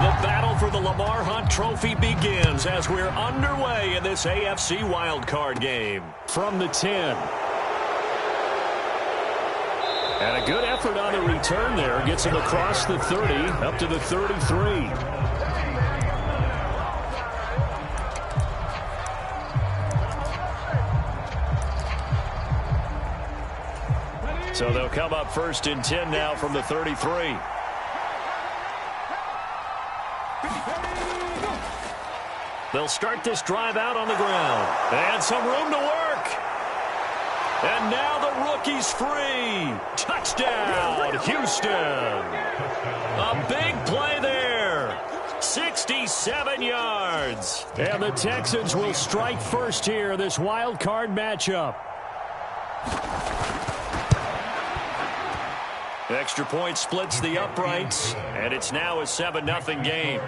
The battle for the Lamar Hunt Trophy begins as we're underway in this AFC wildcard game. From the 10. And a good effort on the return there. Gets him across the 30, up to the 33. So they'll come up 1st and 10 now from the 33. They'll start this drive out on the ground. And some room to work. And now the rookie's free. Touchdown, Houston. A big play there. 67 yards. And the Texans will strike first here, this wild card matchup. Extra point splits the uprights, and it's now a 7-0 game.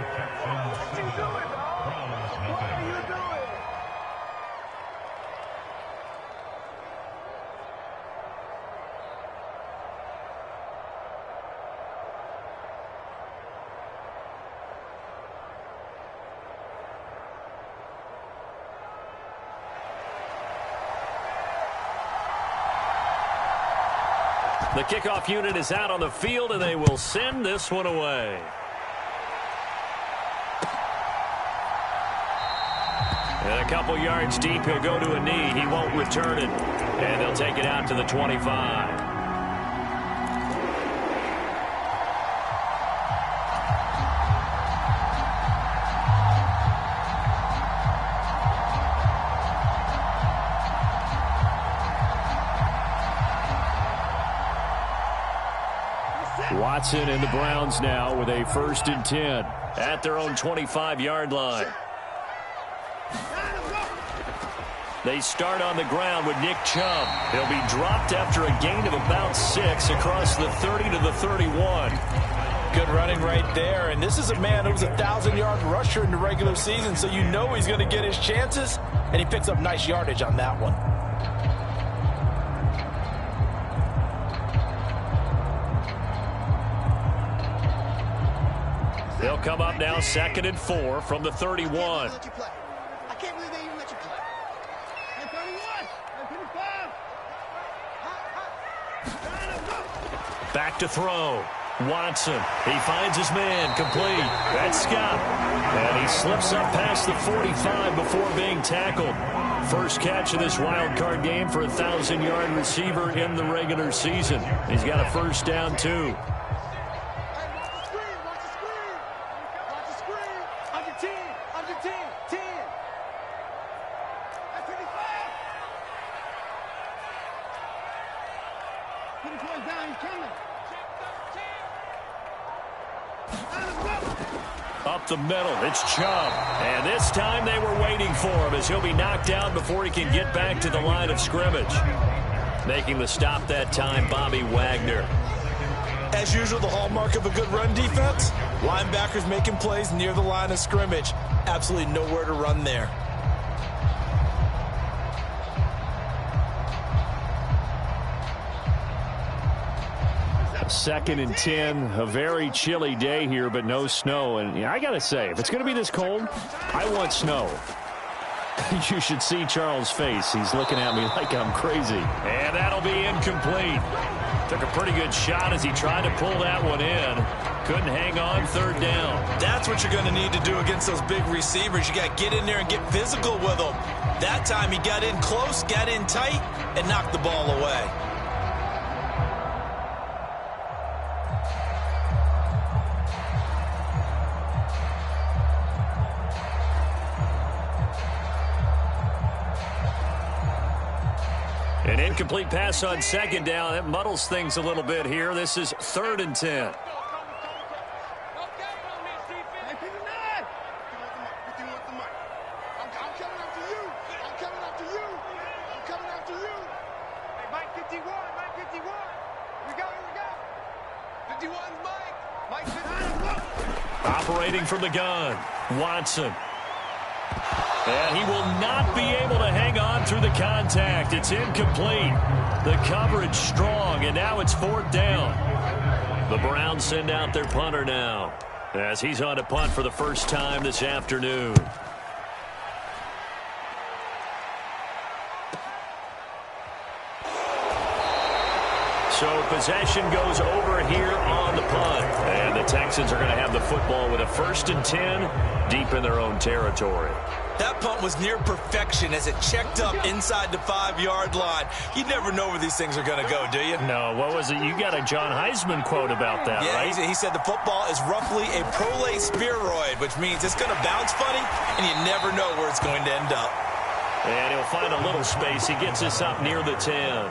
The kickoff unit is out on the field, and they will send this one away. And a couple yards deep, he'll go to a knee. He won't return it. And they'll take it out to the 25. Watson and the Browns now with a 1st and 10 at their own 25-yard line. They start on the ground with Nick Chubb. He'll be dropped after a gain of about 6 across the 30 to the 31. Good running right there. And this is a man who was a 1,000-yard rusher in the regular season, so you know he's going to get his chances, and he picks up nice yardage on that one. They'll come up now 2nd and 4 from the 31. I can't believe they even let you play. And 31. Back to throw. Watson. He finds his man. Complete. That's Scott. And he slips up past the 45 before being tackled. First catch of this wild card game for a 1,000-yard receiver in the regular season. He's got a 1st down, too. Up the middle, it's Chubb. And this time they were waiting for him as he'll be knocked down before he can get back to the line of scrimmage. Making the stop that time, Bobby Wagner. As usual, the hallmark of a good run defense, linebackers making plays near the line of scrimmage. Absolutely nowhere to run there. 2nd and 10, a very chilly day here, but no snow. And I got to say, if it's going to be this cold, I want snow. You should see Charles' face. He's looking at me like I'm crazy. And that'll be incomplete. Took a pretty good shot as he tried to pull that one in. Couldn't hang on, 3rd down. That's what you're going to need to do against those big receivers. You got to get in there and get physical with them. That time he got in close, got in tight, and knocked the ball away. An incomplete pass on 2nd down. That muddles things a little bit here. This is 3rd and 10. Operating from the gun, Watson. And he will not be able to hang on through the contact. It's incomplete. The coverage strong, and now it's 4th down. The Browns send out their punter now. as he's on to punt for the first time this afternoon. So possession goes over here on the punt. And the Texans are going to have the football with a 1st and 10 deep in their own territory. That punt was near perfection as it checked up inside the 5-yard line. You never know where these things are going to go, do you? No, what was it? You got a John Heisman quote about that, yeah, right? He said the football is roughly a prolate spheroid, which means it's going to bounce funny, and you never know where it's going to end up. And he'll find a little space. He gets us up near the 10.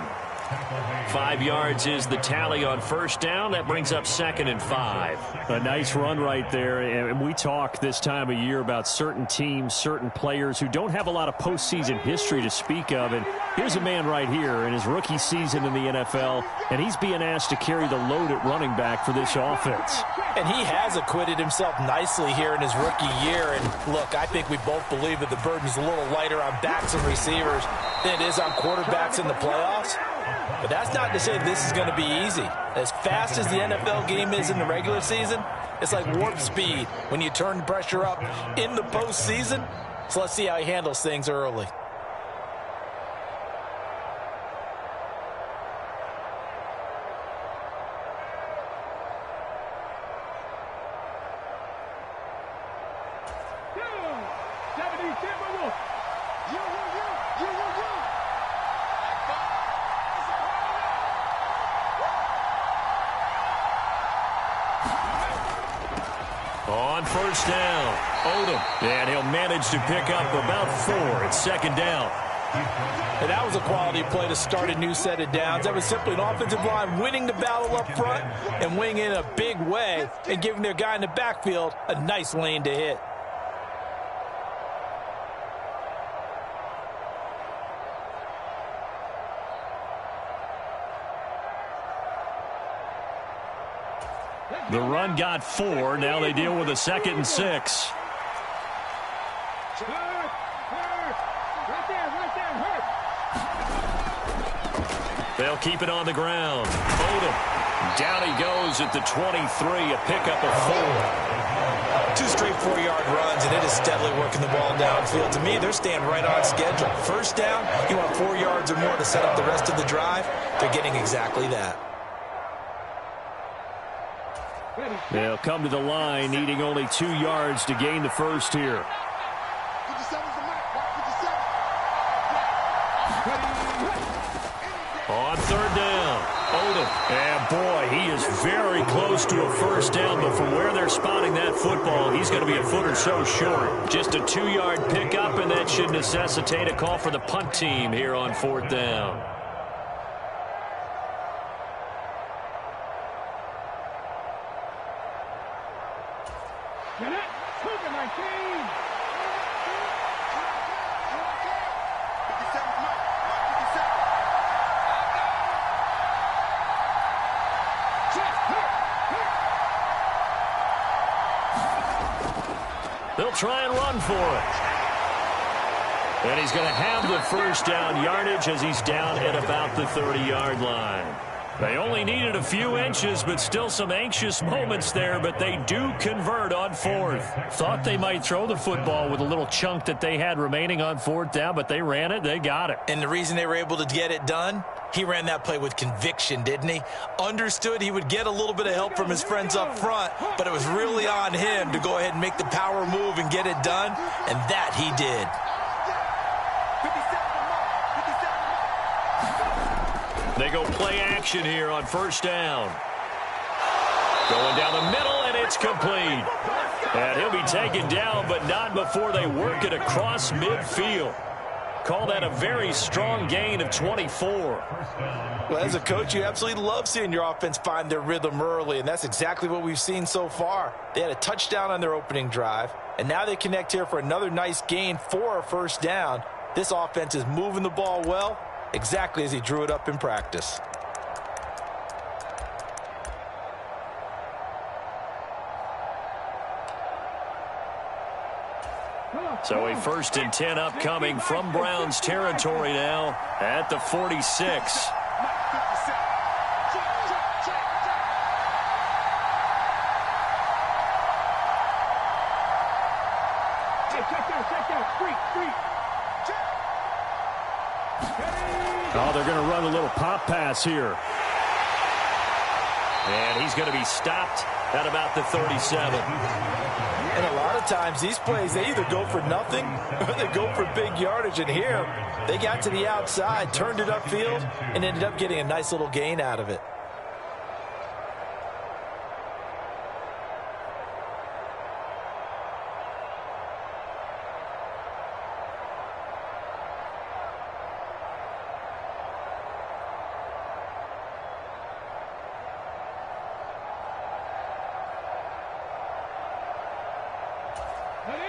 5 yards is the tally on 1st down. That brings up 2nd and 5. A nice run right there. And we talk this time of year about certain teams, certain players who don't have a lot of postseason history to speak of. And here's a man right here in his rookie season in the NFL, and he's being asked to carry the load at running back for this offense. And he has acquitted himself nicely here in his rookie year. And look, I think we both believe that the burden's a little lighter on backs and receivers than it is on quarterbacks in the playoffs. But that's not to say this is going to be easy. As fast as the NFL game is in the regular season, it's like warp speed when you turn the pressure up in the postseason. So let's see how he handles things early. On 1st down, Odom, and he'll manage to pick up about 4. It's 2nd down. And that was a quality play to start a new set of downs. That was simply an offensive line winning the battle up front and winning in a big way and giving their guy in the backfield a nice lane to hit. The run got 4. Now they deal with a 2nd and 6. They'll keep it on the ground. Odom. Down he goes at the 23. A pickup of 4. 2 straight 4-yard runs, and it is steadily working the ball downfield. To me, they're staying right on schedule. 1st down, you want 4 yards or more to set up the rest of the drive. They're getting exactly that. They'll come to the line, needing only 2 yards to gain the first here. On 3rd down, Odom. And boy, he is very close to a 1st down, but from where they're spotting that football, he's going to be a foot or so short. Just a 2-yard pickup, and that should necessitate a call for the punt team here on 4th down. They'll try and run for it. And he's going to have the 1st down yardage as he's down at about the 30-yard line. They only needed a few inches, but still some anxious moments there, but they do convert on 4th. Thought they might throw the football with a little chunk that they had remaining on 4th down, but they ran it, they got it. And the reason they were able to get it done, he ran that play with conviction, didn't he? Understood he would get a little bit of help from his friends up front, but it was really on him to go ahead and make the power move and get it done, and that he did. They go play action here on 1st down. Going down the middle, and it's complete. And he'll be taken down, but not before they work it across midfield. Call that a very strong gain of 24. Well, as a coach, you absolutely love seeing your offense find their rhythm early, and that's exactly what we've seen so far. They had a touchdown on their opening drive, and now they connect here for another nice gain for a 1st down. This offense is moving the ball well, exactly as he drew it up in practice. So a 1st and 10 upcoming from Browns territory now at the 46. Oh, they're going to run a little pop pass here. And he's going to be stopped at about the 37. And a lot of times these plays, they either go for nothing or they go for big yardage. And here, they got to the outside, turned it upfield, and ended up getting a nice little gain out of it.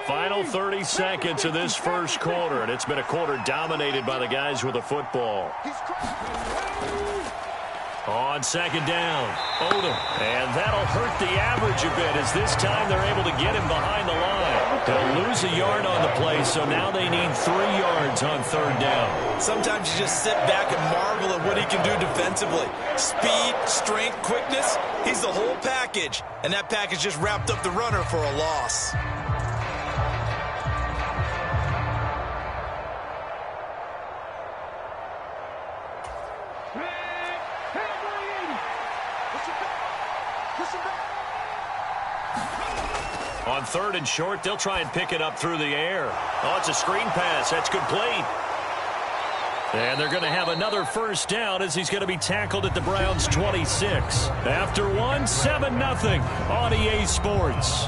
Final 30 seconds of this first quarter, and it's been a quarter dominated by the guys with the football. On second down, Odom, and that'll hurt the average a bit as this time they're able to get him behind the line. They'll lose a yard on the play, so now they need 3 yards on third down. Sometimes you just sit back and marvel at what he can do defensively. Speed, strength, quickness, he's the whole package, and that package just wrapped up the runner for a loss. On third and short, they'll try and pick it up through the air. Oh, it's a screen pass. That's complete. And they're going to have another first down as he's going to be tackled at the Browns' 26. After one, 7-0 on EA Sports.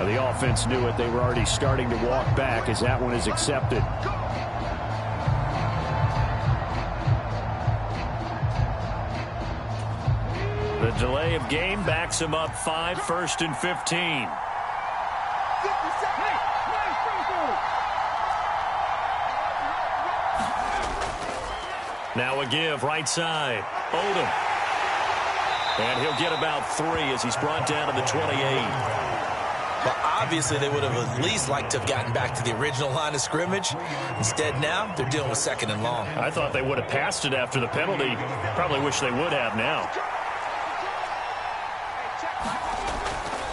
The offense knew it. They were already starting to walk back as that one is accepted. The delay of game backs him up 5, 1st and 15. Now a give right side. Odom. And he'll get about 3 as he's brought down to the 28. But obviously they would have at least liked to have gotten back to the original line of scrimmage. Instead now, they're dealing with 2nd and long. I thought they would have passed it after the penalty. Probably wish they would have now.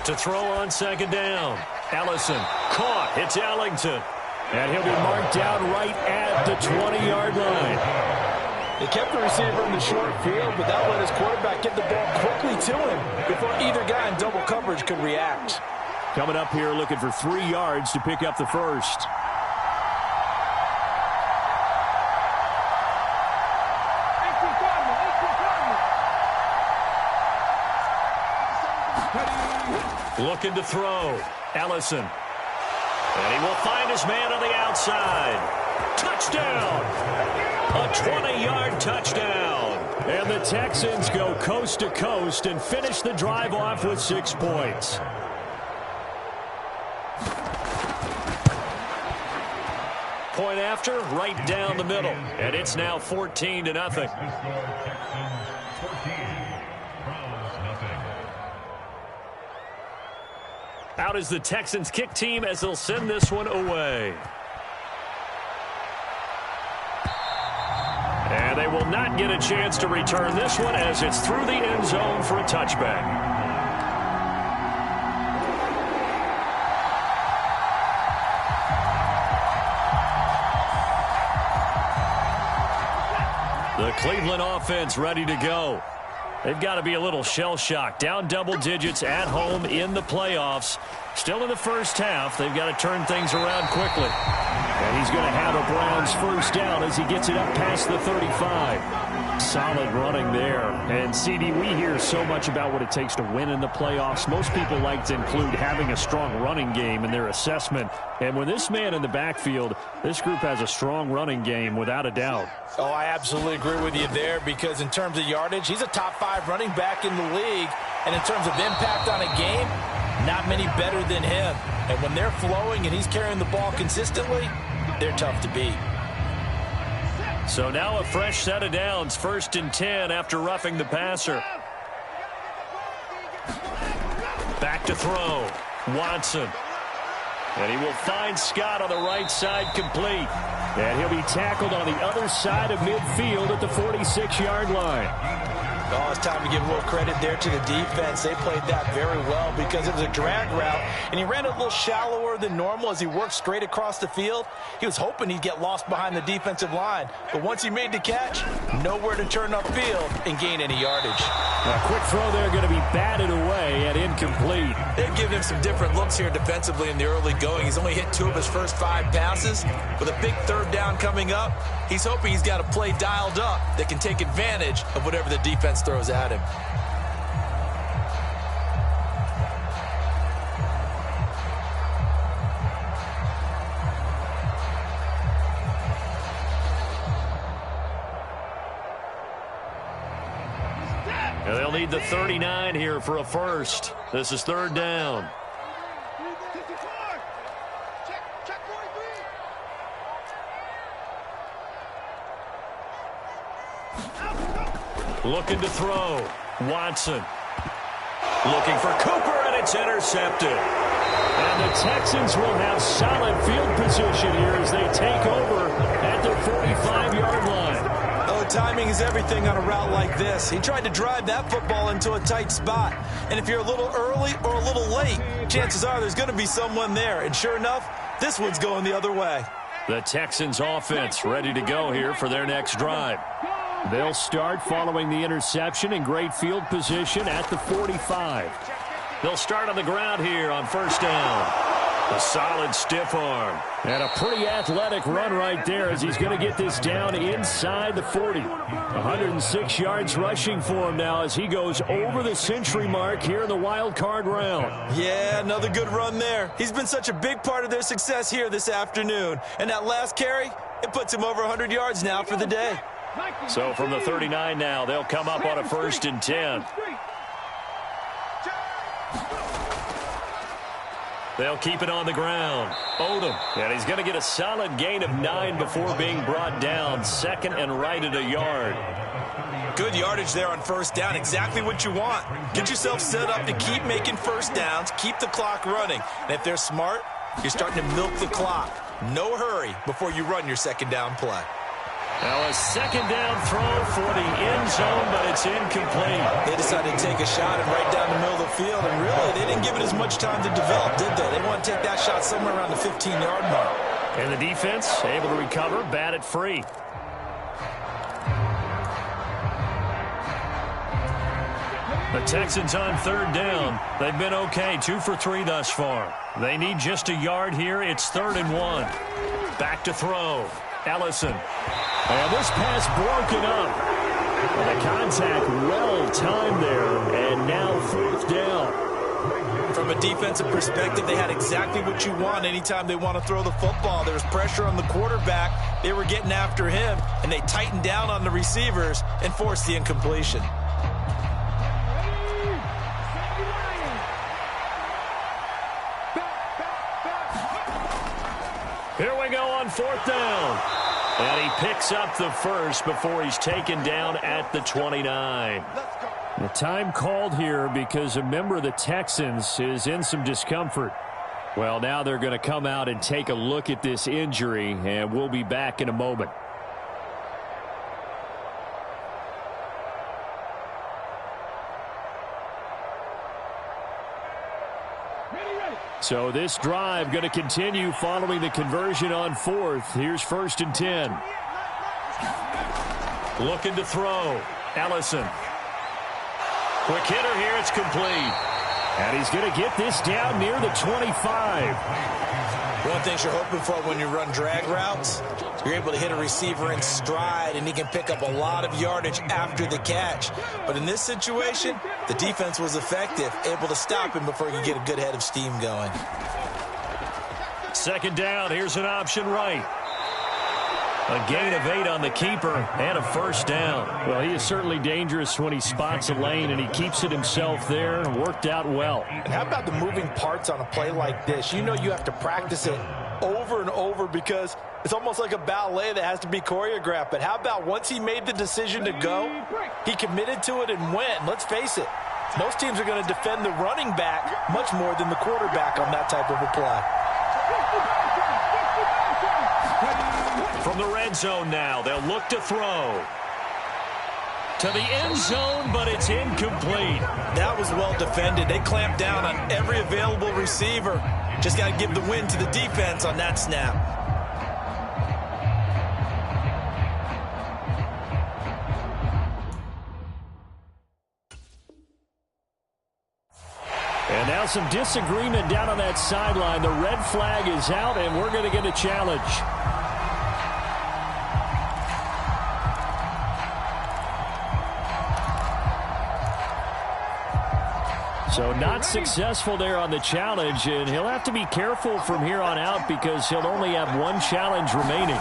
To throw on 2nd down. Ellison caught. It's Ellington. And he'll be marked down right at the 20-yard line. They kept the receiver in the short field, but that let his quarterback get the ball quickly to him before either guy in double coverage could react. Coming up here looking for 3 yards to pick up the first. Looking to throw. Ellison. And he will find his man on the outside. Touchdown! A 20-yard touchdown. And the Texans go coast to coast and finish the drive off with 6 points. Point after, right down the middle. And it's now 14-0. Out is the Texans kick team as they'll send this one away. And they will not get a chance to return this one as it's through the end zone for a touchback. The Cleveland offense ready to go. They've got to be a little shell-shocked. Down double digits at home in the playoffs. Still in the first half. They've got to turn things around quickly. And he's going to have a Browns first down as he gets it up past the 35. Solid running there. And, CD, we hear so much about what it takes to win in the playoffs. Most people like to include having a strong running game in their assessment. And when this man in the backfield, this group has a strong running game without a doubt. Oh, I absolutely agree with you there, because in terms of yardage, he's a top 5 running back in the league. And in terms of impact on a game, not many better than him. And when they're flowing and he's carrying the ball consistently, they're tough to beat. So now a fresh set of downs, 1st and 10 after roughing the passer. Back to throw. Watson. And he will find Scott on the right side, complete. And he'll be tackled on the other side of midfield at the 46-yard line. Oh, it's time to give a little credit there to the defense. They played that very well because it was a drag route, and he ran a little shallower than normal as he worked straight across the field. He was hoping he'd get lost behind the defensive line, but once he made the catch, nowhere to turn upfield and gain any yardage. A quick throw there going to be batted away and incomplete. They've given him some different looks here defensively in the early going. He's only hit 2 of his first 5 passes. With a big 3rd down coming up, he's hoping he's got a play dialed up that can take advantage of whatever the defense throws at him. And they'll need the 39 here for a first. This is 3rd down. Looking to throw. Watson. Looking for Cooper, and it's intercepted. And the Texans will have solid field position here as they take over at their 45-yard line. Oh, timing is everything on a route like this. He tried to drive that football into a tight spot. And if you're a little early or a little late, chances are there's going to be someone there. And sure enough, this one's going the other way. The Texans offense ready to go here for their next drive. They'll start following the interception in great field position at the 45. They'll start on the ground here on 1st down. A solid stiff arm. And a pretty athletic run right there as he's going to get this down inside the 40. 106 yards rushing for him now as he goes over the century mark here in the wild card round. Yeah, another good run there. He's been such a big part of their success here this afternoon. And that last carry, it puts him over 100 yards now for the day. So from the 39 now, they'll come up on a 1st and 10. They'll keep it on the ground. Odom. And he's going to get a solid gain of 9 before being brought down. 2nd and right at a yard. Good yardage there on 1st down. Exactly what you want. Get yourself set up to keep making 1st downs. Keep the clock running. And if they're smart, you're starting to milk the clock. No hurry before you run your 2nd down play. Now a 2nd down throw for the end zone, but it's incomplete. They decided to take a shot and right down the middle of the field, and really they didn't give it as much time to develop, did they? They want to take that shot somewhere around the 15-yard mark. And the defense able to recover, bat it free. The Texans on 3rd down. They've been okay, 2 for 3 thus far. They need just a yard here. It's 3rd and 1. Back to throw. Ellison. And this pass broken up. The contact well timed there, and now 4th down. From a defensive perspective, they had exactly what you want anytime they want to throw the football. There was pressure on the quarterback. They were getting after him, and they tightened down on the receivers and forced the incompletion. Here we go on 4th down. And he picks up the first before he's taken down at the 29. The time called here because a member of the Texans is in some discomfort. Well, now they're going to come out and take a look at this injury, and we'll be back in a moment. So this drive going to continue following the conversion on 4th. Here's 1st and 10. Looking to throw. Ellison. Quick hitter here. It's complete. And he's going to get this down near the 25. One thing you're hoping for when you run drag routes, you're able to hit a receiver in stride, and he can pick up a lot of yardage after the catch. But in this situation, the defense was effective, able to stop him before he could get a good head of steam going. Second down, here's an option right. A gain of 8 on the keeper and a first down. Well, he is certainly dangerous when he spots a lane, and he keeps it himself there, and worked out well. And how about the moving parts on a play like this? You know you have to practice it over and over because it's almost like a ballet that has to be choreographed. But how about once he made the decision to go, he committed to it and went. Let's face it, most teams are going to defend the running back much more than the quarterback on that type of a play. From the red zone now, they'll look to throw. To the end zone, but it's incomplete. That was well defended. They clamped down on every available receiver. Just got to give the win to the defense on that snap. And now some disagreement down on that sideline. The red flag is out, and we're going to get a challenge. So not successful there on the challenge, and he'll have to be careful from here on out because he'll only have one challenge remaining.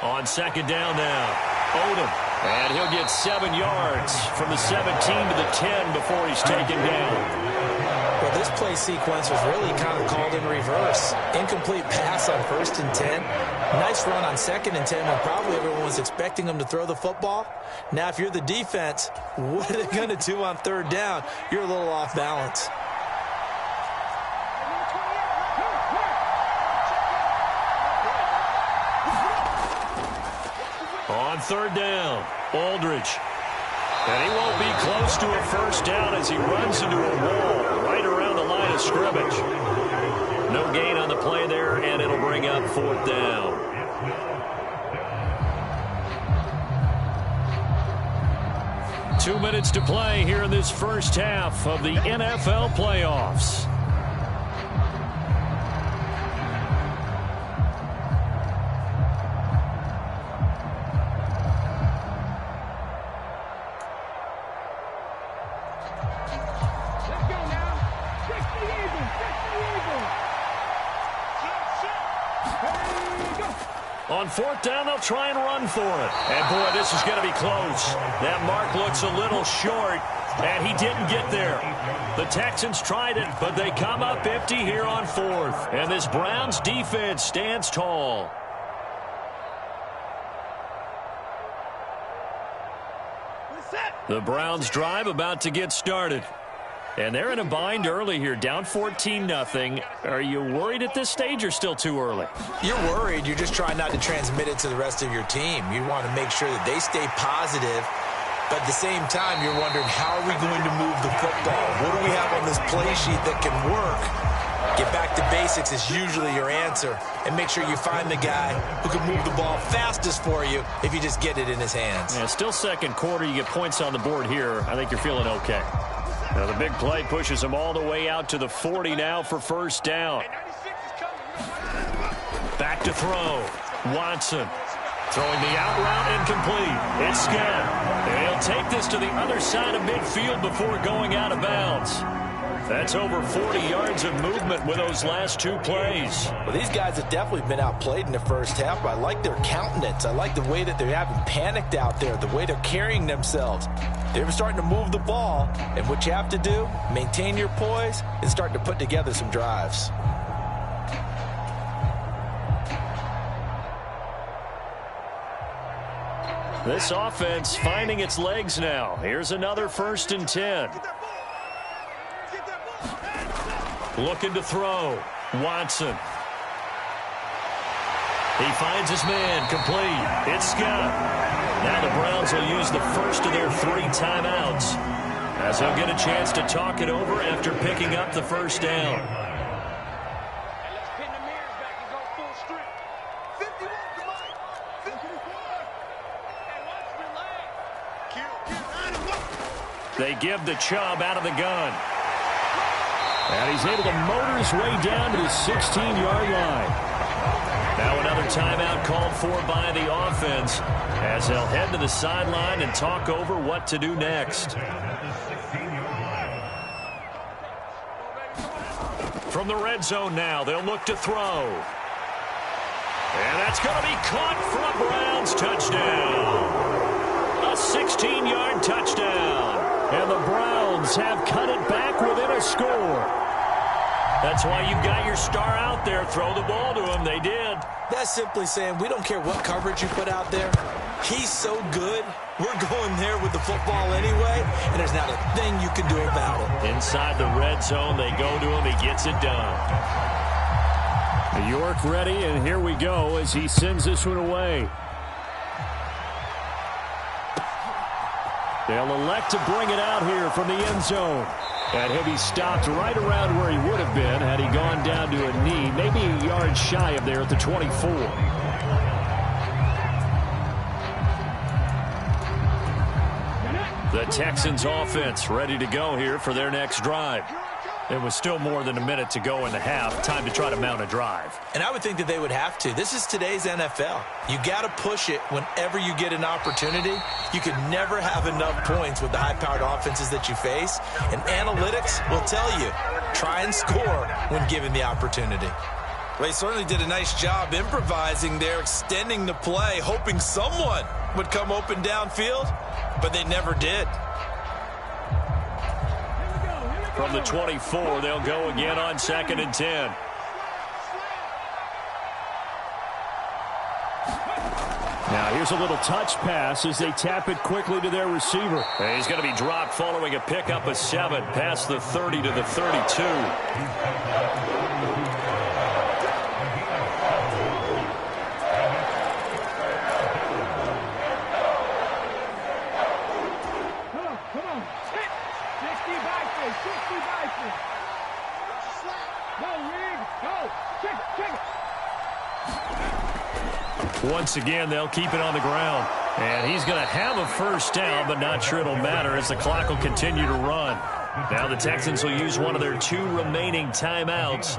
On second down now, Odom. And he'll get 7 yards from the 17 to the 10 before he's taken down. Well, this play sequence was really kind of called in reverse. Incomplete pass on 1st and 10. Nice run on 2nd and 10 when probably everyone was expecting him to throw the football. Now, if you're the defense, what are they going to do on 3rd down? You're a little off balance. On 3rd down, Aldridge. And he won't be close to a first down as he runs into a wall right around the line of scrimmage. No gain on the play there, and it'll bring up 4th down. Two minutes to play here in this first half of the NFL playoffs. On 4th down, they'll try and run for it. And, boy, this is going to be close. That mark looks a little short, and he didn't get there. The Texans tried it, but they come up empty here on 4th. And this Browns defense stands tall. The Browns drive about to get started. And they're in a bind early here, down 14-0. Are you worried at this stage or still too early? You're worried. You're just trying not to transmit it to the rest of your team. You want to make sure that they stay positive. But at the same time, you're wondering, how are we going to move the football? What do we have on this play sheet that can work? Get back to basics is usually your answer. And make sure you find the guy who can move the ball fastest for you if you just get it in his hands. Yeah, still second quarter. You get points on the board here. I think you're feeling okay. Now the big play pushes them all the way out to the 40 now for first down. Back to throw. Watson throwing the out route incomplete. It's Scott. And he'll take this to the other side of midfield before going out of bounds. That's over 40 yards of movement with those last 2 plays. Well, these guys have definitely been outplayed in the first half, but I like their countenance. I like the way that they haven't panicked out there, the way they're carrying themselves. They're starting to move the ball, and what you have to do, maintain your poise and start to put together some drives. This offense finding its legs now. Here's another 1st and 10. Looking to throw. Watson. He finds his man. Complete. It's Scott. Now the Browns will use the first of their 3 timeouts, as they'll get a chance to talk it over after picking up the first down. They give the Chubb out of the gun. And he's able to motor his way down to the 16-yard line. Now another timeout called for by the offense as they'll head to the sideline and talk over what to do next. From the red zone now, they'll look to throw. And that's going to be caught for a Browns touchdown. A 16-yard touchdown. And the Browns have cut it back within a score. That's why you've got your star out there. Throw the ball to him. They did. That's simply saying we don't care what coverage you put out there. He's so good. We're going there with the football anyway, and there's not a thing you can do about it. Inside the red zone, they go to him. He gets it done. New York ready, and here we go as he sends this one away. They'll elect to bring it out here from the end zone. And he'll be stopped right around where he would have been had he gone down to a knee, maybe a yard shy of there at the 24. The Texans offense ready to go here for their next drive. It was still more than a minute to go in the half. Time to try to mount a drive. And I would think that they would have to. This is today's NFL. You got to push it whenever you get an opportunity. You can never have enough points with the high-powered offenses that you face. And analytics will tell you, try and score when given the opportunity. Well, he certainly did a nice job improvising there, extending the play, hoping someone would come open downfield, but they never did. From the 24, they'll go again on 2nd and 10. Now here's a little touch pass as they tap it quickly to their receiver. And he's going to be dropped following a pickup of 7 past the 30 to the 32. Once again, they'll keep it on the ground. And he's going to have a first down, but not sure it'll matter as the clock will continue to run. Now the Texans will use one of their 2 remaining timeouts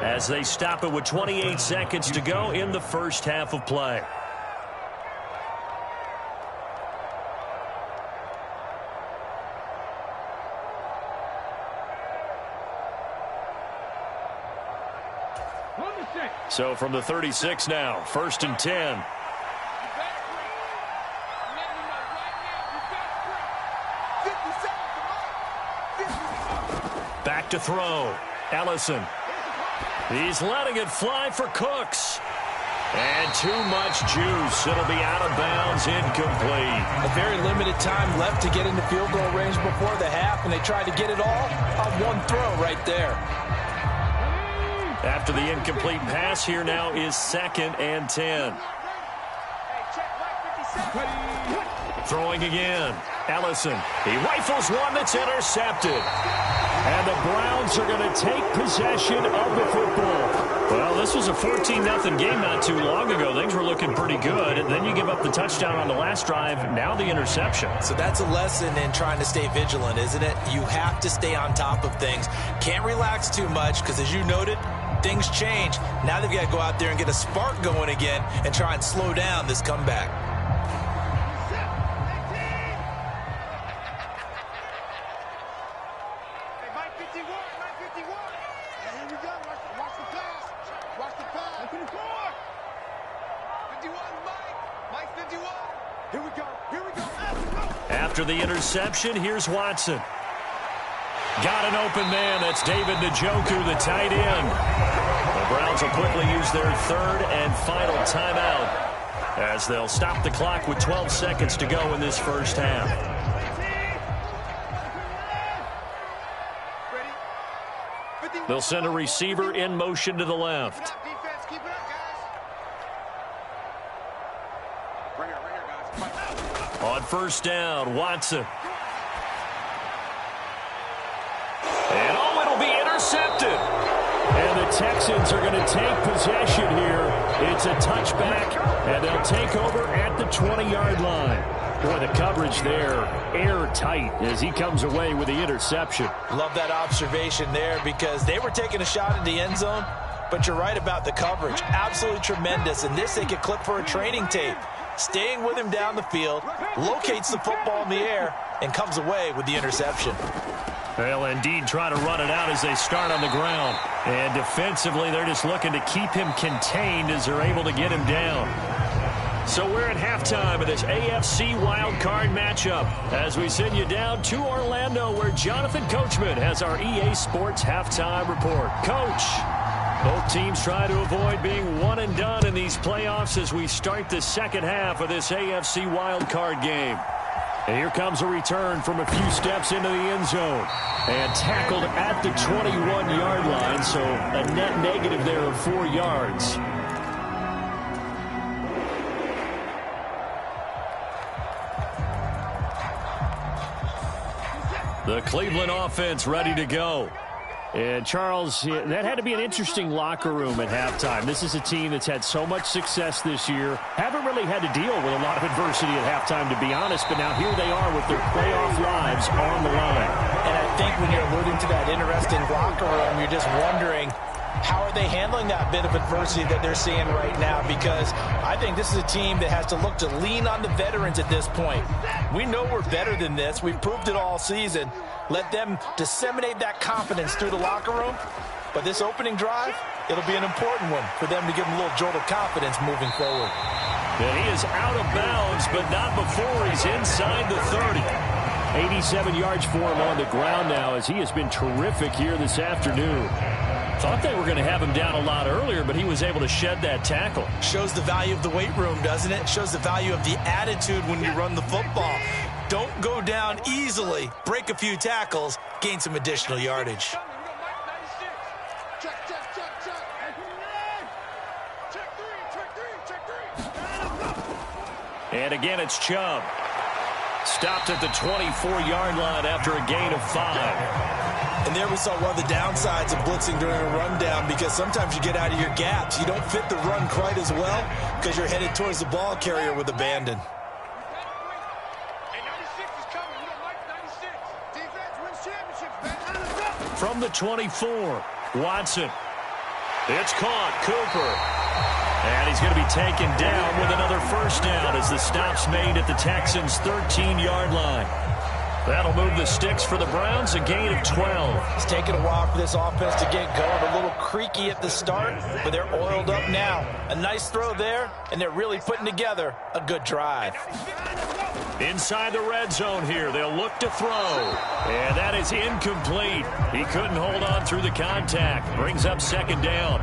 as they stop it with 28 seconds to go in the first half of play. So from the 36 now, 1st and 10. Back to throw. Ellison. He's letting it fly for Cooks. And too much juice. It'll be out of bounds, incomplete. A very limited time left to get into field goal range before the half, and they tried to get it all on one throw right there. After the incomplete pass, here now is 2nd and 10. Throwing again. Ellison. He rifles one that's intercepted. And the Browns are going to take possession of the football. Well, this was a 14-0 game not too long ago. Things were looking pretty good. And then you give up the touchdown on the last drive. Now the interception. So that's a lesson in trying to stay vigilant, isn't it? You have to stay on top of things. Can't relax too much because, as you noted, things change. Now they've got to go out there and get a spark going again and try and slow down this comeback. After the interception, here's Watson. Got an open man. That's David Njoku, the tight end. The Browns will quickly use their 3rd and final timeout as they'll stop the clock with 12 seconds to go in this first half. They'll send a receiver in motion to the left. On 1st down, Watson. And oh, it'll be intercepted. And the Texans are going to take possession here. It's a touchback, and they'll take over at the 20-yard line. Boy, the coverage there, airtight as he comes away with the interception. Love that observation there because they were taking a shot at the end zone, but you're right about the coverage. Absolutely tremendous, and this they could clip for a training tape. Staying with him down the field, locates the football in the air, and comes away with the interception. They'll indeed try to run it out as they start on the ground. And defensively, they're just looking to keep him contained as they're able to get him down. So we're at halftime of this AFC wildcard matchup as we send you down to Orlando where Jonathan Coachman has our EA Sports halftime report. Coach, both teams try to avoid being one and done in these playoffs as we start the second half of this AFC wildcard game. And here comes a return from a few steps into the end zone and tackled at the 21-yard line, so a net negative there of 4 yards. The Cleveland offense ready to go. And, Charles, that had to be an interesting locker room at halftime. This is a team that's had so much success this year. Haven't really had to deal with a lot of adversity at halftime, to be honest. But now here they are with their playoff lives on the line. And I think when you're alluding to that interesting locker room, you're just wondering, how are they handling that bit of adversity that they're seeing right now? Because I think this is a team that has to look to lean on the veterans at this point. We know we're better than this. We've proved it all season. Let them disseminate that confidence through the locker room. But this opening drive, it'll be an important one for them to give them a little jolt of confidence moving forward. And he is out of bounds, but not before he's inside the 30. 87 yards for him on the ground now as he has been terrific here this afternoon. Thought they were going to have him down a lot earlier, but he was able to shed that tackle. Shows the value of the weight room, doesn't it? Shows the value of the attitude when you run the football. Don't go down easily. Break a few tackles, gain some additional yardage. And again, it's Chubb. Stopped at the 24-yard line after a gain of 5. And there we saw one of the downsides of blitzing during a rundown, because sometimes you get out of your gaps. You don't fit the run quite as well because you're headed towards the ball carrier with abandon. From the 24, Watson. It's caught, Cooper. And he's going to be taken down with another first down as the stop's made at the Texans' 13-yard line. That'll move the sticks for the Browns, a gain of 12. It's taken a while for this offense to get going. A little creaky at the start, but they're oiled up now. A nice throw there, and they're really putting together a good drive. Inside the red zone here, they'll look to throw. And that is incomplete. He couldn't hold on through the contact. Brings up second down.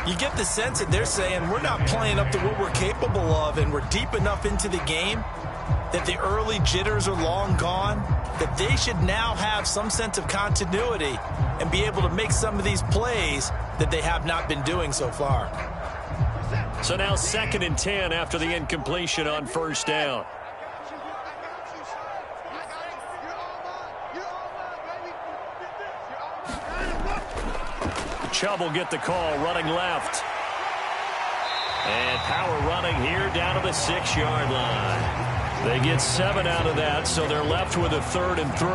You get the sense that they're saying we're not playing up to what we're capable of, and we're deep enough into the game that the early jitters are long gone, that they should now have some sense of continuity and be able to make some of these plays that they have not been doing so far. So now 2nd and 10 after the incompletion on first down. Chubb will get the call, running left. And power running here down to the 6-yard line. They get 7 out of that, so they're left with a 3rd and 3.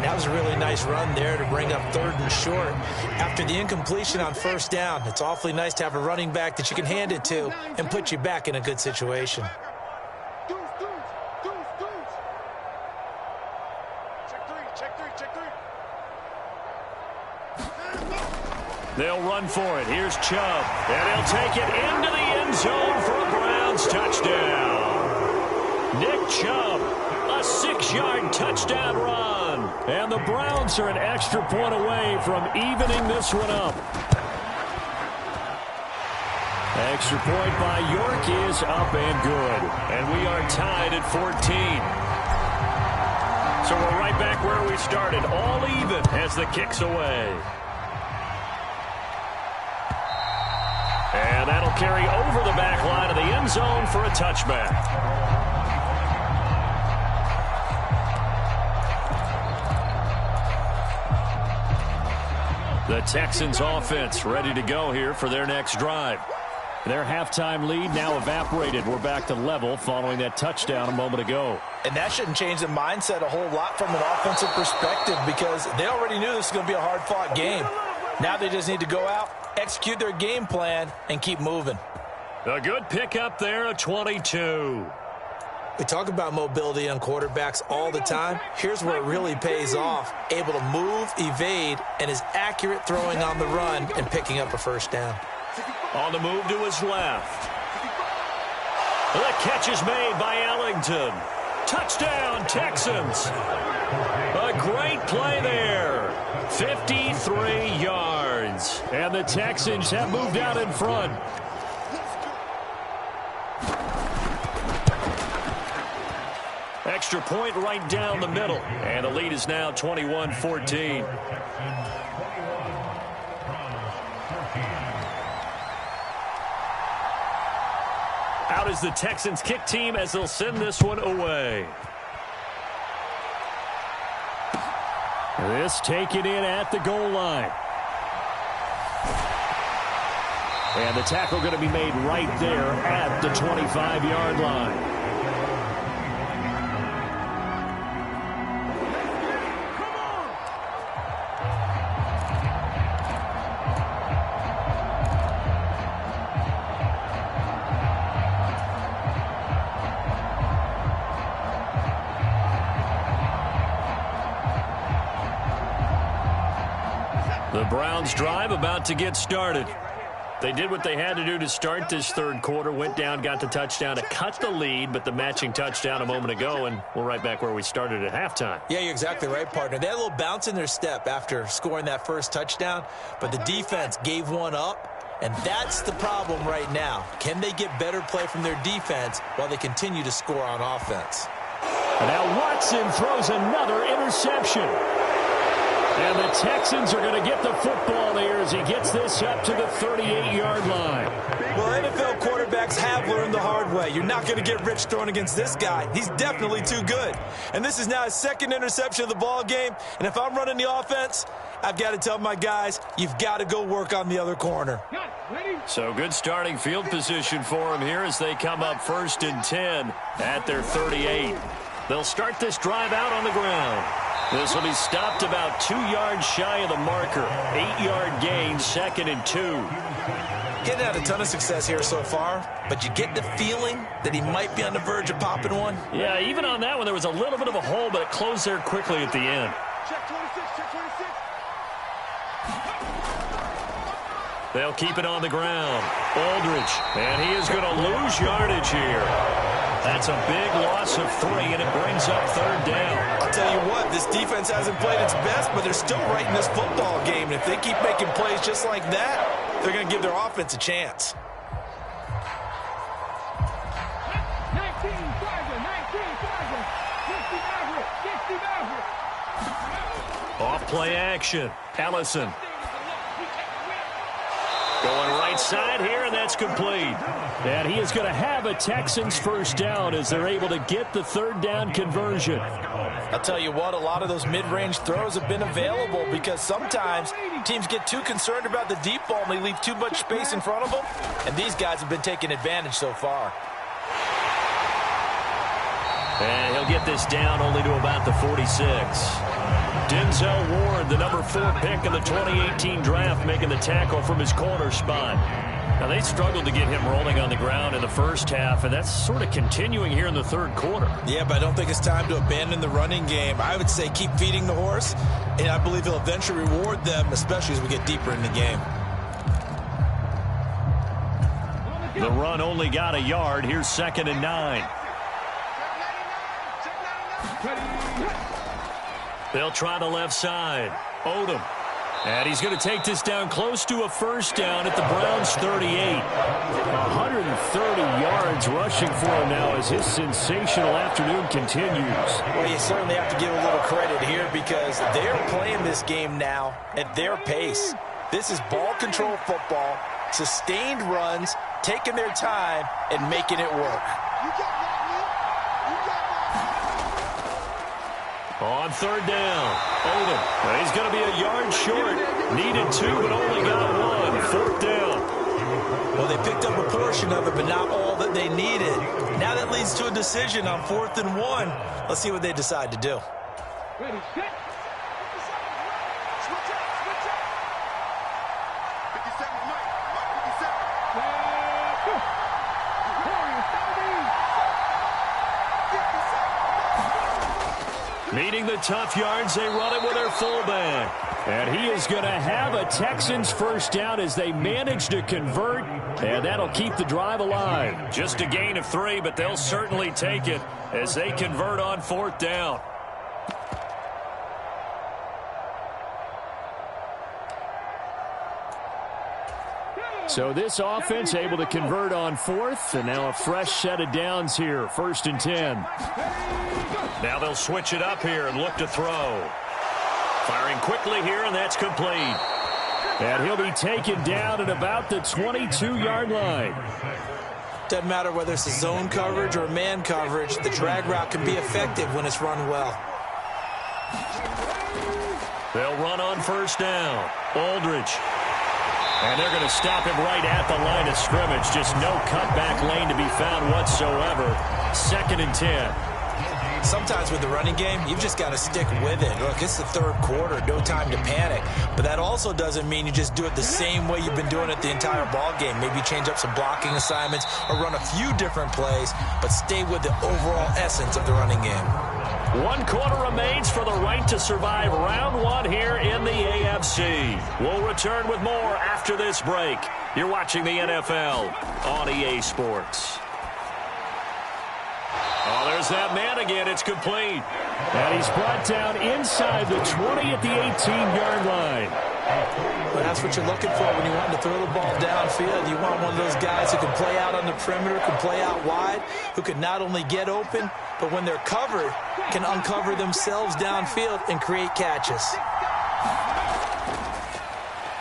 That was a really nice run there to bring up 3rd and short. After the incompletion on first down, it's awfully nice to have a running back that you can hand it to and put you back in a good situation. They'll run for it. Here's Chubb. And he'll take it into the end zone for a Browns touchdown. Nick Chubb, a 6-yard touchdown run. And the Browns are an extra point away from evening this one up. Extra point by York is up and good. And we are tied at 14. So we're right back where we started. All even as the kick's away. And that'll carry over the back line of the end zone for a touchback. The Texans offense ready to go here for their next drive. Their halftime lead now evaporated. We're back to level following that touchdown a moment ago. And that shouldn't change the mindset a whole lot from an offensive perspective because they already knew this was going to be a hard-fought game. Now they just need to go out, execute their game plan, and keep moving. A good pickup there, a 22. We talk about mobility on quarterbacks all the time. Here's where it really pays off. Able to move, evade, and is accurate throwing on the run and picking up a first down. On the move to his left. The catch is made by Ellington. Touchdown, Texans. A great play there. 53 yards. And the Texans have moved out in front. Extra point right down the middle. And the lead is now 21-14. Out is the Texans kick team as they'll send this one away. This taken in at the goal line. And the tackle going to be made right there at the 25-yard line. The Browns drive about to get started. They did what they had to do to start this third quarter, went down, got the touchdown to cut the lead, but the matching touchdown a moment ago, and we're right back where we started at halftime. Yeah, you're exactly right, partner. They had a little bounce in their step after scoring that first touchdown, but the defense gave one up, and that's the problem right now. Can they get better play from their defense while they continue to score on offense? And now Watson throws another interception. And the Texans are going to get the football there as he gets this up to the 38-yard line. Well, NFL quarterbacks have learned the hard way. You're not going to get rich throwing against this guy. He's definitely too good. And this is now his second interception of the ball game. And if I'm running the offense, I've got to tell my guys, you've got to go work on the other corner. So good starting field position for him here as they come up 1st and 10 at their 38. They'll start this drive out on the ground. This will be stopped about 2 yards shy of the marker. 8-yard gain, 2nd and 2. Getting had a ton of success here so far, but you get the feeling that he might be on the verge of popping one. Yeah, even on that one, there was a little bit of a hole, but it closed there quickly at the end. Check 26, check 26. They'll keep it on the ground. Aldridge, and he is going to lose yardage here. That's a big loss of 3, and it brings up 3rd down. I'll tell you what, this defense hasn't played its best, but they're still right in this football game. And if they keep making plays just like that, they're going to give their offense a chance. 19, 60. Off play action. Ellison. Going right side here, and that's complete. And he is going to have a Texans first down as they're able to get the 3rd down conversion. I'll tell you what, a lot of those mid-range throws have been available because sometimes teams get too concerned about the deep ball and they leave too much space in front of them. And these guys have been taking advantage so far. And he'll get this down only to about the 46. Denzel Ward, the number 4 pick in the 2018 draft, making the tackle from his corner spot. Now, they struggled to get him rolling on the ground in the first half, and that's sort of continuing here in the third quarter. Yeah, but I don't think it's time to abandon the running game. I would say keep feeding the horse, and I believe he'll eventually reward them, especially as we get deeper in the game. The run only got a yard. Here's 2nd and 9. They'll try the left side. Odom. And he's going to take this down close to a first down at the Browns' 38. 130 yards rushing for him now as his sensational afternoon continues. Well, you certainly have to give a little credit here because they're playing this game now at their pace. This is ball control football, sustained runs, taking their time, and making it work. On 3rd down, Odom. He's going to be a yard short. Needed 2, but only got 1. 4th down. Well, they picked up a portion of it, but not all that they needed. Now that leads to a decision on 4th and 1. Let's see what they decide to do. Ready, set. Switch up, switch up. 57, Mike. Mike 57. Meeting the tough yards, they run it with their fullback. And he is going to have a Texans first down as they manage to convert, and that'll keep the drive alive. Just a gain of 3, but they'll certainly take it as they convert on 4th down. So this offense able to convert on 4th, and now a fresh set of downs here, 1st and 10. Now they'll switch it up here and look to throw. Firing quickly here, and that's complete. And he'll be taken down at about the 22-yard line. Doesn't matter whether it's a zone coverage or man coverage, the drag route can be effective when it's run well. They'll run on 1st down. Aldridge. And they're going to stop him right at the line of scrimmage. Just no cutback lane to be found whatsoever. 2nd and 10. Sometimes with the running game, you've just got to stick with it. Look, it's the 3rd quarter, no time to panic. But that also doesn't mean you just do it the same way you've been doing it the entire ball game. Maybe change up some blocking assignments or run a few different plays, but stay with the overall essence of the running game. 1 quarter remains for the right to survive round 1 here in the AFC. We'll return with more after this break. You're watching the NFL on EA Sports. Oh, there's that man again. It's complete. And he's brought down inside the 20 at the 18-yard line. Well, that's what you're looking for when you want to throw the ball downfield. You want one of those guys who can play out on the perimeter, can play out wide, who can not only get open, but when they're covered, can uncover themselves downfield and create catches.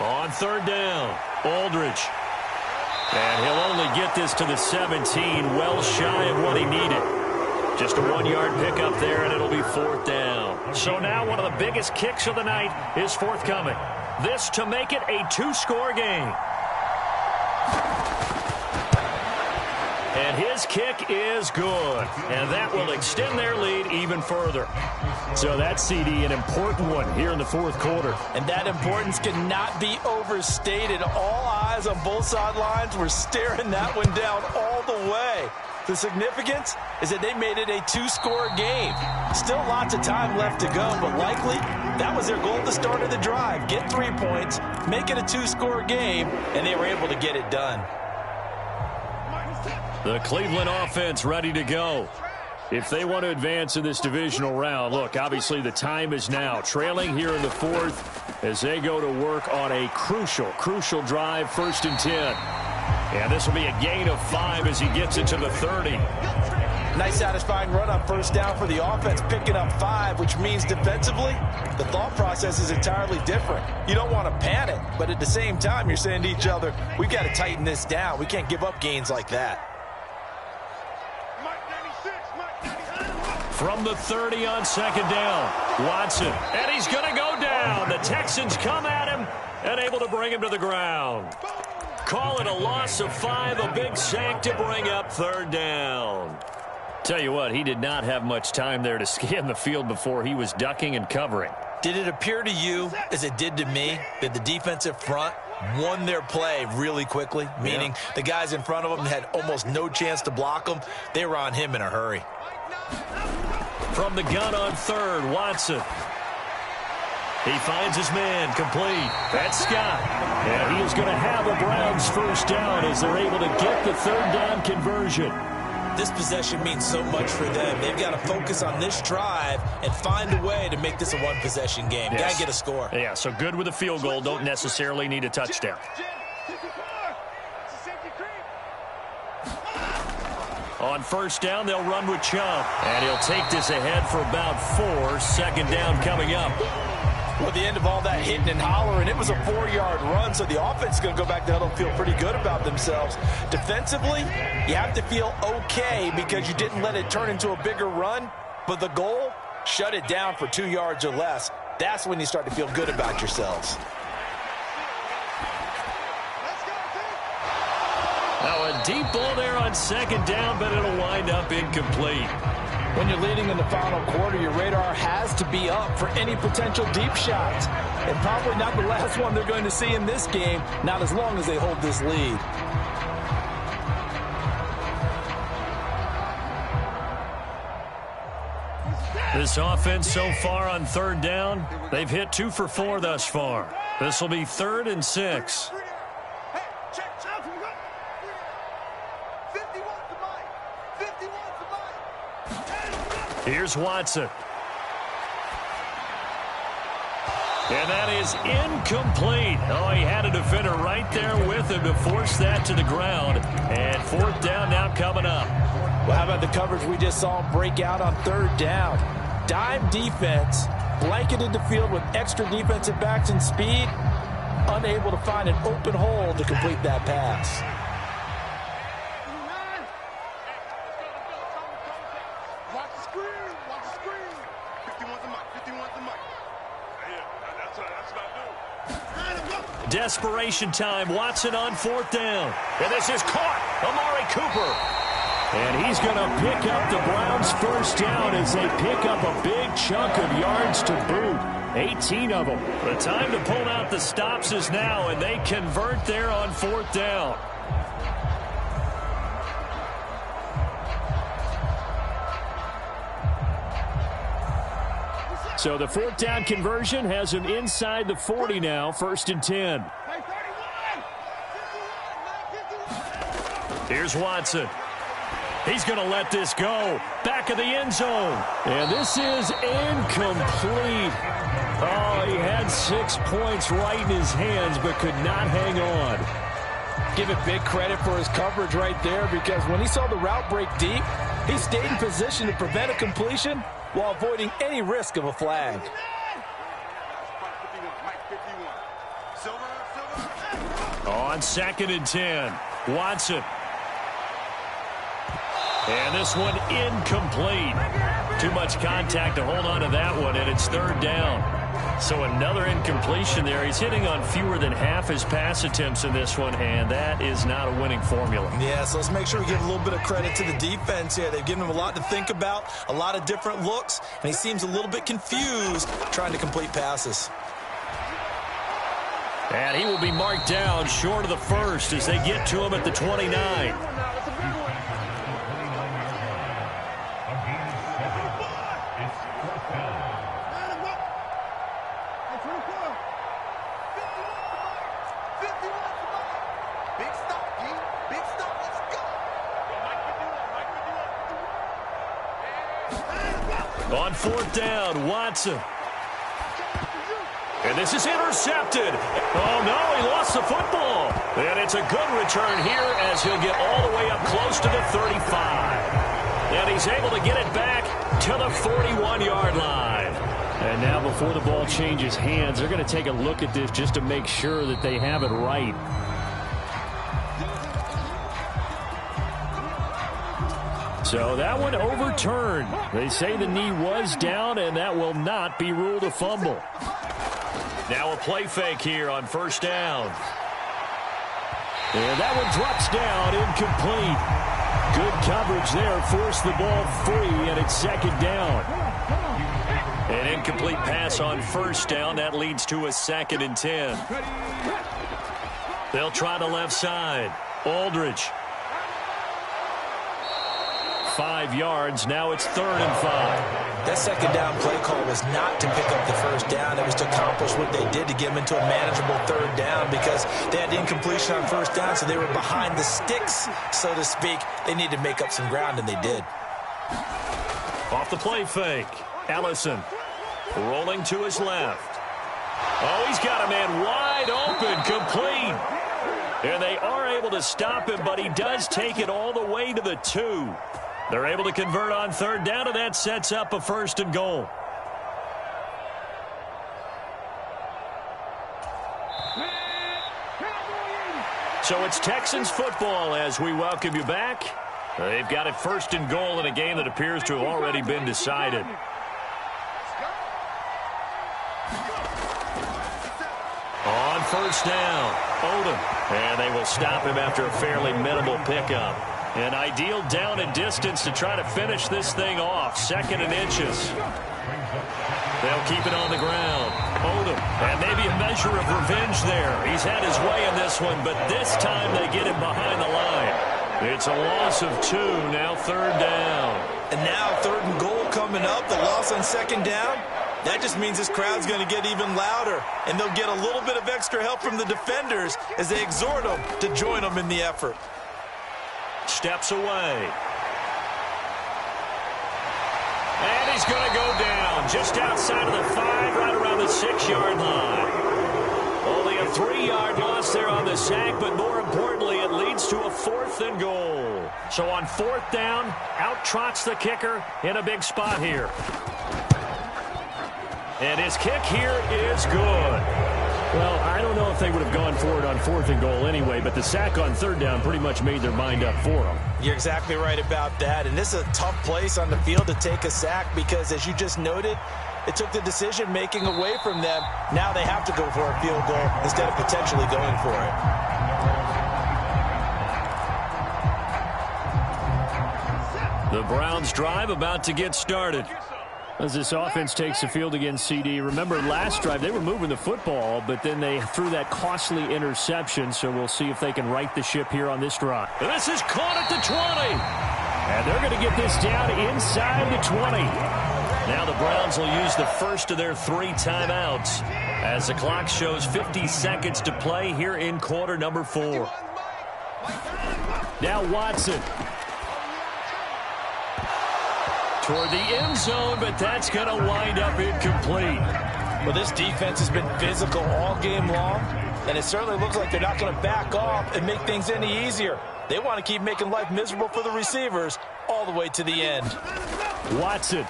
On 3rd down, Aldridge. And he'll only get this to the 17, well shy of what he needed. Just a 1-yard pickup there, and it'll be 4th down. So now one of the biggest kicks of the night is forthcoming. This to make it a 2-score game. And his kick is good. And that will extend their lead even further. So that's, CD, an important one here in the 4th quarter. And that importance cannot be overstated. All eyes on both sidelines were staring that one down all the way. The significance is that they made it a 2-score game. Still lots of time left to go, but likely that was their goal at the start of the drive. Get 3 points, make it a 2-score game, and they were able to get it done. The Cleveland offense ready to go. If they want to advance in this divisional round, look, obviously the time is now. Trailing here in the 4th as they go to work on a crucial drive, 1st and 10. And this will be a gain of 5 as he gets it to the 30. Nice satisfying run on 1st down for the offense, picking up 5, which means defensively, the thought process is entirely different. You don't want to panic, but at the same time, you're saying to each other, we've got to tighten this down. We can't give up gains like that. From the 30 on 2nd down, Watson, and he's going to go down. The Texans come at him and able to bring him to the ground. Call it a loss of 5, a big sack to bring up 3rd down. Tell you what, he did not have much time there to scan the field before he was ducking and covering. Did it appear to you, as it did to me, that the defensive front won their play really quickly? Meaning the guys in front of them had almost no chance to block him. They were on him in a hurry. From the gun on 3rd, Watson. He finds his man, complete. That's Scott. And he is going to have a Browns 1st down as they're able to get the 3rd down conversion. This possession means so much for them. They've got to focus on this drive and find a way to make this a 1-possession game. Yes. Got to get a score. Yeah, so good with a field goal. Don't necessarily need a touchdown. On 1st down, they'll run with Chubb. And he'll take this ahead for about 4. 2nd down coming up. Well, at the end of all that hitting and hollering, it was a 4-yard run, so the offense is going to go back to huddle and feel pretty good about themselves. Defensively, you have to feel okay because you didn't let it turn into a bigger run, but the goal, shut it down for 2 yards or less. That's when you start to feel good about yourselves. Now a deep ball there on second down, but it'll wind up incomplete. When you're leading in the final quarter, your radar has to be up for any potential deep shots. And probably not the last one they're going to see in this game, not as long as they hold this lead. This offense so far on third down, they've hit 2 for 4 thus far. This will be 3rd and 6. Here's Watson. And that is incomplete. Oh, he had a defender right there with him to force that to the ground. And 4th down now coming up. Well, how about the coverage we just saw him break out on 3rd down? Dime defense, blanketed the field with extra defensive backs and speed, unable to find an open hole to complete that pass. Watch the screen. Watch the screen. 51's the mic. 51's the mic. Yeah, that's about Desperation time. Watson on 4th down. And this is caught. Amari Cooper. And he's going to pick up the Browns' 1st down as they pick up a big chunk of yards to boot. 18 of them. The time to pull out the stops is now, and they convert there on 4th down. So the 4th down conversion has him inside the 40 now, 1st and 10. Here's Watson. He's going to let this go. Back of the end zone. And this is incomplete. Oh, he had 6 points right in his hands, but could not hang on. Give it big credit for his coverage right there, because when he saw the route break deep, he stayed in position to prevent a completion while avoiding any risk of a flag. On 2nd and 10, Watson. And this one incomplete. Too much contact to hold on to that one, and it's 3rd down. So another incompletion there. He's hitting on fewer than half his pass attempts in this one, and that is not a winning formula. Yeah, so let's make sure we give a little bit of credit to the defense here. They've given him a lot to think about, a lot of different looks, and he seems a little bit confused trying to complete passes. And he will be marked down short of the 1st as they get to him at the 29. On 4th down, Watson. And this is intercepted. Oh, no, he lost the football. And it's a good return here as he'll get all the way up close to the 35. And he's able to get it back to the 41-yard line. And now before the ball changes hands, they're going to take a look at this just to make sure that they have it right. So that one overturned. They say the knee was down, and that will not be ruled a fumble. Now a play fake here on 1st down. And that one drops down, incomplete. Good coverage there, forced the ball free, and it's 2nd down. An incomplete pass on 1st down. That leads to a 2nd and 10. They'll try the left side. Aldridge. 5 yards. Now it's 3rd and 5. That 2nd down play call was not to pick up the 1st down. It was to accomplish what they did to get them into a manageable 3rd down, because they had incompletion on 1st down, so they were behind the sticks, so to speak. They needed to make up some ground, and they did. Off the play fake. Ellison rolling to his left. Oh, he's got a man wide open, complete. And they are able to stop him, but he does take it all the way to the 2. They're able to convert on 3rd down, and that sets up a 1st and goal. So it's Texans football as we welcome you back. They've got it 1st and goal in a game that appears to have already been decided. On first down. Odom. And they will stop him after a fairly minimal pickup. An ideal down and distance to try to finish this thing off. 2nd and inches. They'll keep it on the ground. Odom. And maybe a measure of revenge there. He's had his way in this one, but this time they get him behind the line. It's a loss of 2, now 3rd down. And now 3rd and goal coming up. The loss on 2nd down. That just means this crowd's going to get even louder, and they'll get a little bit of extra help from the defenders as they exhort them to join them in the effort. Steps away. And he's going to go down just outside of the 5, right around the 6-yard line. Only a 3-yard loss there on the sack, but more importantly, it leads to a 4th and goal. So on 4th down, out trots the kicker in a big spot here. And his kick here is good. Well, I don't know if they would have gone for it on 4th and goal anyway, but the sack on 3rd down pretty much made their mind up for them. You're exactly right about that, and this is a tough place on the field to take a sack because, as you just noted, it took the decision-making away from them. Now they have to go for a field goal instead of potentially going for it. The Browns drive about to get started. As this offense takes the field against CD, remember last drive they were moving the football, but then they threw that costly interception, so we'll see if they can right the ship here on this drive. And this is caught at the 20. And they're going to get this down inside the 20. Now the Browns will use the first of their 3 timeouts as the clock shows 50 seconds to play here in quarter number 4. Now Watson. Toward the end zone, but that's going to wind up incomplete. Well, this defense has been physical all game long, and it certainly looks like they're not going to back off and make things any easier. They want to keep making life miserable for the receivers all the way to the end. Watson.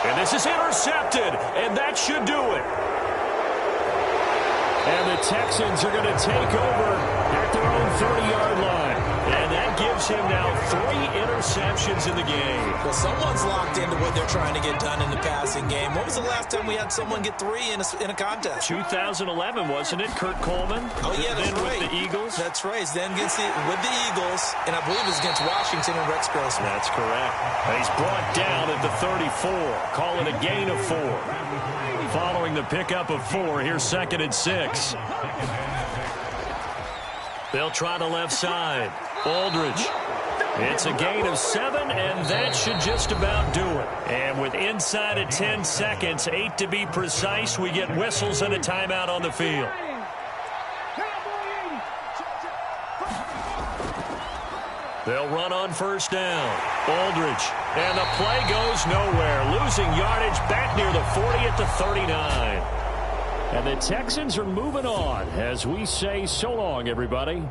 And this is intercepted, and that should do it. And the Texans are going to take over at their own 30-yard line. And that gives him now 3 interceptions in the game. Well, someone's locked into what they're trying to get done in the passing game. When was the last time we had someone get 3 in a contest? 2011, wasn't it? Kurt Coleman. Oh, yeah, that's then right. With the Eagles. That's right. Then with the Eagles, and I believe it was against Washington and Rex Grossman. That's correct. And he's brought down at the 34. Call it a gain of 4. Following the pickup of 4, here's 2nd and 6. They'll try the left side. Aldridge. It's a gain of 7, and that should just about do it. And with inside of 10 seconds, 8 to be precise, we get whistles and a timeout on the field. They'll run on first down. Aldridge. And the play goes nowhere. Losing yardage back near the 40 at the 39. And the Texans are moving on as we say so long, everybody.